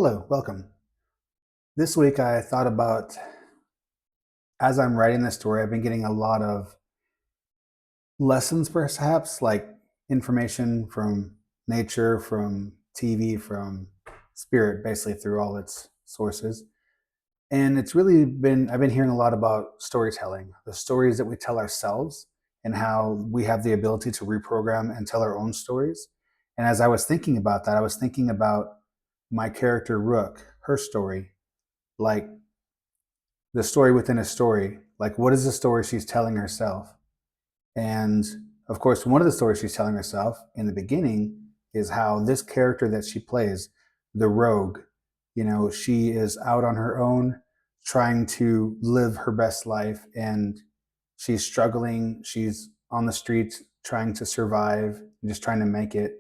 Hello, welcome. This week I thought about, as I'm writing this story, I've been getting a lot of lessons, perhaps, like information from nature, from TV, from spirit, basically through all its sources. And I've been hearing a lot about storytelling, the stories that we tell ourselves, and how we have the ability to reprogram and tell our own stories. And as I was thinking about that, I was thinking about my character, Rook, her story. Like, the story within a story. Like, what is the story she's telling herself? And of course, one of the stories she's telling herself in the beginning is how this character that she plays, the rogue, she is out on her own trying to live her best life, and she's struggling. She's on the streets trying to survive, just trying to make it.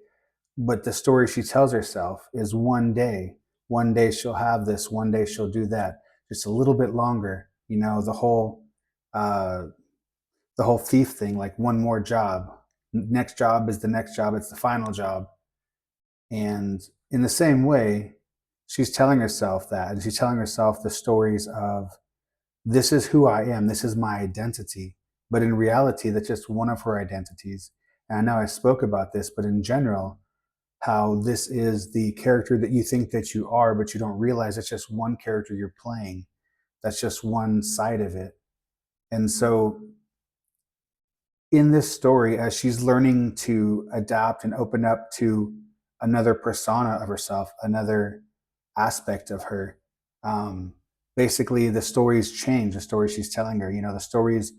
But the story she tells herself is one day she'll have this, one day she'll do that, just a little bit longer. Uh, the whole thief thing, like one more job. Next job is the next job. It's the final job. And in the same way, she's telling herself that, and she's telling herself the stories of, this is who I am. This is my identity. But in reality, that's just one of her identities. And I know I spoke about this, but in general, how this is the character that you think that you are, but you don't realize it's just one character you're playing. That's just one side of it. And so in this story, as she's learning to adapt and open up to another persona of herself, another aspect of her, basically the stories change. The story she's telling her, the stories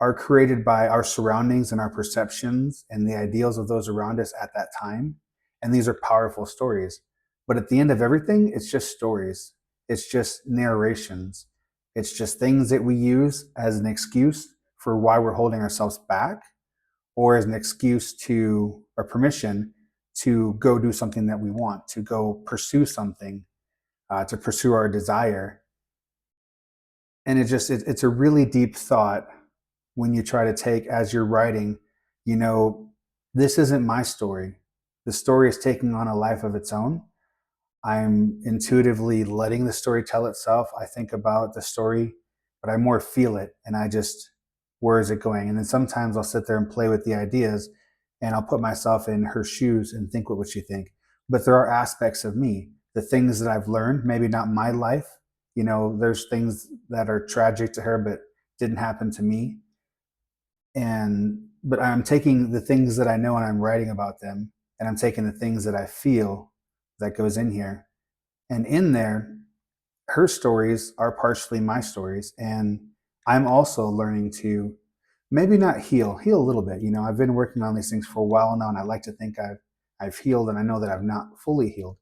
are created by our surroundings and our perceptions and the ideals of those around us at that time. And these are powerful stories. But at the end of everything, it's just stories, it's just narrations, it's just things that we use as an excuse for why we're holding ourselves back, or as an excuse to, or permission to go do something that we want, to go pursue something, to pursue our desire. And it's a really deep thought when you try to take, as you're writing, you know, this isn't my story. The story is taking on a life of its own. I'm intuitively letting the story tell itself. I think about the story, but I more feel it, and I just, where is it going? And then sometimes I'll sit there and play with the ideas, and I'll put myself in her shoes and think, what would she think? But there are aspects of me, the things that I've learned, maybe not my life. There's things that are tragic to her, but didn't happen to me. But I'm taking the things that I know and I'm writing about them, and I'm taking the things that I feel that goes in here. And in there, her stories are partially my stories, and I'm also learning to maybe not heal a little bit. I've been working on these things for a while now, and I like to think I've healed, and I know that I've not fully healed.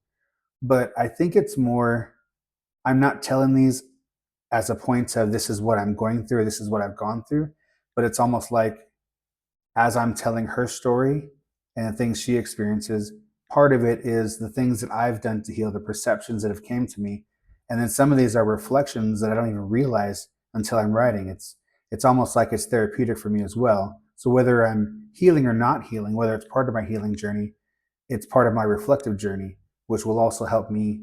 But I think it's more, I'm not telling these as a point of, this is what I'm going through, or this is what I've gone through, but it's almost like, as I'm telling her story and the things she experiences, part of it is the things that I've done to heal, the perceptions that have came to me. And then some of these are reflections that I don't even realize until I'm writing. It's almost like it's therapeutic for me as well. So whether I'm healing or not healing, whether it's part of my healing journey, it's part of my reflective journey, which will also help me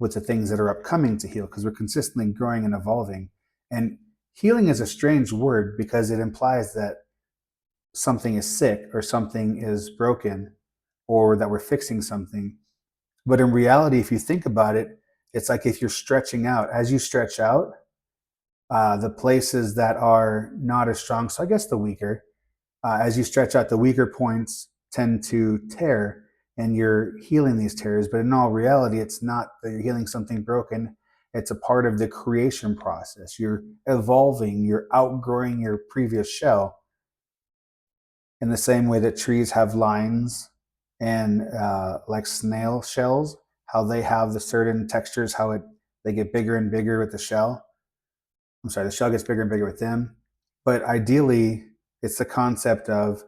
with the things that are upcoming to heal, because we're consistently growing and evolving. And healing is a strange word because it implies that something is sick or something is broken, or that we're fixing something. But in reality, if you think about it, it's like if you're stretching out, as you stretch out, the places that are not as strong, so I guess the weaker, as you stretch out, the weaker points tend to tear, and you're healing these tears. But in all reality, it's not that you're healing something broken. It's a part of the creation process. You're evolving, you're outgrowing your previous shell, in the same way that trees have lines, and like snail shells, how they have the certain textures, they get bigger and bigger with the shell. I'm sorry, the shell gets bigger and bigger with them. But ideally, it's the concept of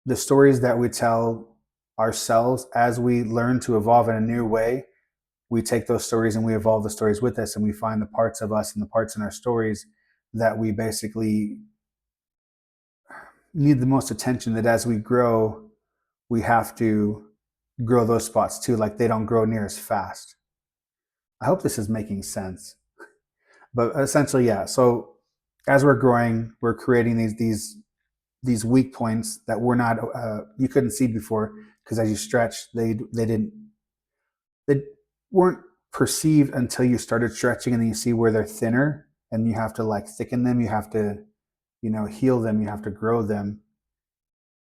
the stories that we tell ourselves as we learn to evolve in a new way. We take those stories and we evolve the stories with us, and we find the parts of us and the parts in our stories that we basically need the most attention, that as we grow, we have to grow those spots too. Like they don't grow near as fast. I hope this is making sense. But essentially, yeah. So as we're growing, we're creating these weak points that we're not you couldn't see before, because as you stretch, they weren't perceived until you started stretching, and then you see where they're thinner, and you have to like thicken them. You have to heal them. You have to grow them.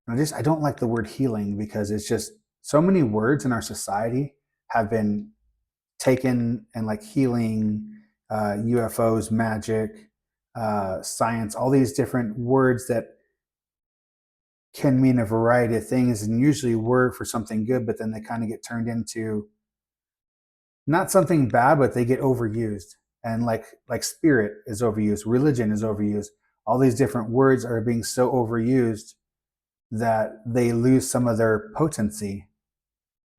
And I don't like the word healing, because it's just so many words in our society have been taken, and like healing, UFOs, magic, science, all these different words that can mean a variety of things and usually were for something good, but then they kind of get turned into not something bad, but they get overused. And like spirit is overused, religion is overused. All these different words are being so overused that they lose some of their potency,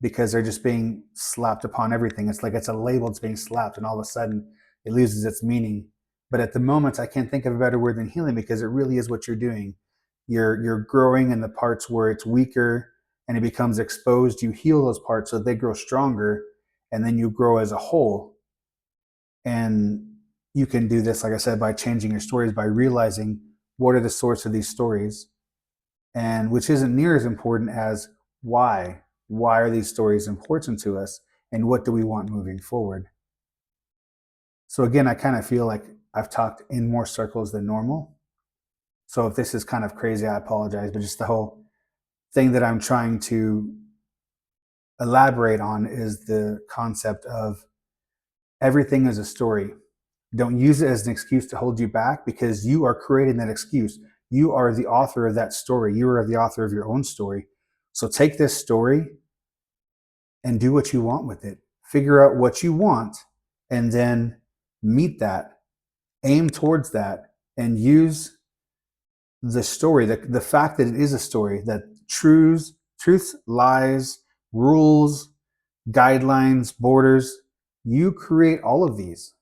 because they're just being slapped upon everything. It's like it's a label that's being slapped, and all of a sudden it loses its meaning. But at the moment, I can't think of a better word than healing, because it really is what you're doing. You're growing in the parts where it's weaker and it becomes exposed. You heal those parts so they grow stronger, and then you grow as a whole. And you can do this, like I said, by changing your stories, by realizing what are the source of these stories, and which isn't near as important as why. Why are these stories important to us, and what do we want moving forward? So again, I kind of feel like I've talked in more circles than normal. So if this is kind of crazy, I apologize, but just the whole thing that I'm trying to elaborate on is the concept of everything is a story. Don't use it as an excuse to hold you back, because you are creating that excuse. You are the author of that story. You are the author of your own story. So take this story and do what you want with it. Figure out what you want, and then meet that, aim towards that, and use the story, the fact that it is a story, that truths, lies, rules, guidelines, borders, you create all of these.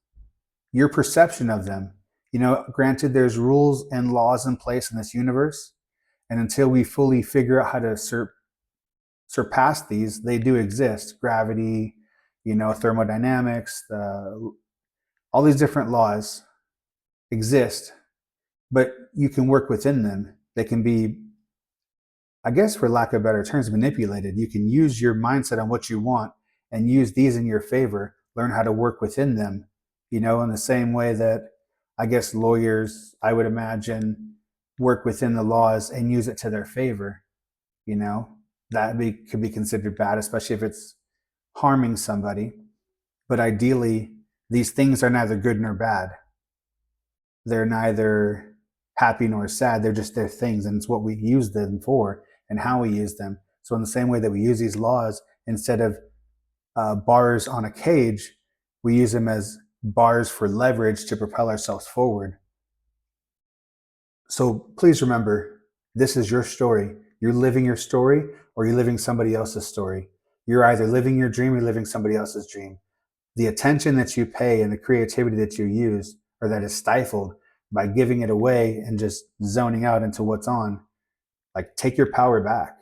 Your perception of them. Granted, there's rules and laws in place in this universe, and until we fully figure out how to surpass these, they do exist. Gravity, thermodynamics, all these different laws exist, but you can work within them. They can be, I guess, for lack of better terms, manipulated. You can use your mindset on what you want and use these in your favor, learn how to work within them, in the same way that I guess lawyers, I would imagine, work within the laws and use it to their favor. Could be considered bad, especially if it's harming somebody. But ideally, these things are neither good nor bad. They're neither happy nor sad. They're just their things, and it's what we use them for and how we use them. So in the same way that we use these laws instead of bars on a cage, we use them as bars for leverage to propel ourselves forward. So please remember, this is your story. You're living your story, or you're living somebody else's story. You're either living your dream or living somebody else's dream. The attention that you pay and the creativity that you use, or that is stifled by giving it away and just zoning out into what's on, like, take your power back.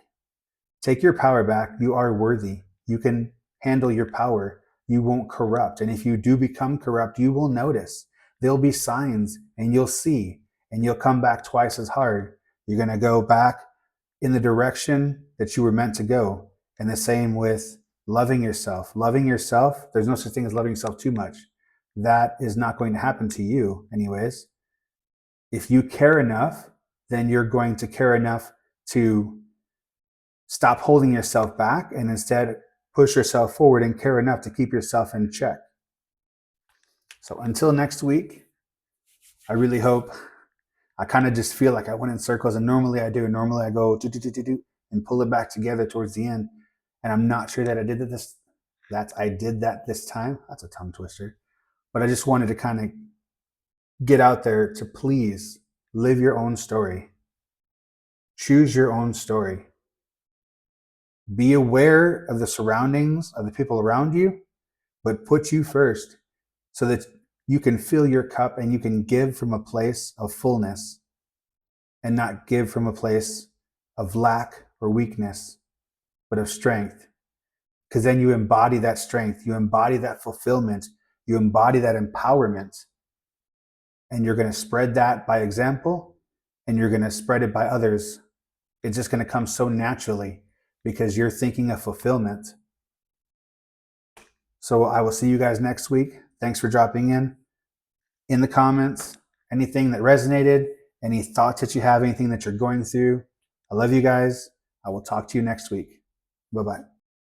Take your power back. You are worthy. You can handle your power. You won't corrupt. And if you do become corrupt, you will notice. There'll be signs, and you'll see, and you'll come back twice as hard. You're going to go back in the direction that you were meant to go. And the same with loving yourself. Loving yourself, there's no such thing as loving yourself too much. That is not going to happen to you anyways. If you care enough, then you're going to care enough to stop holding yourself back and instead push yourself forward and care enough to keep yourself in check. So until next week, I really hope, I kind of just feel like I went in circles, and normally I do. Normally I go do and pull it back together towards the end. And I'm not sure that I did that this time. That's a tongue twister. But I just wanted to kind of get out there to please live your own story. Choose your own story. Be aware of the surroundings, of the people around you, but put you first so that you can fill your cup and you can give from a place of fullness and not give from a place of lack or weakness, but of strength. because then you embody that strength, you embody that fulfillment, you embody that empowerment, and you're going to spread that by example, and you're going to spread it by others. It's just going to come so naturally because you're thinking of fulfillment. So I will see you guys next week. Thanks for dropping in the comments, anything that resonated, any thoughts that you have, anything that you're going through. I love you guys. I will talk to you next week. Bye-bye.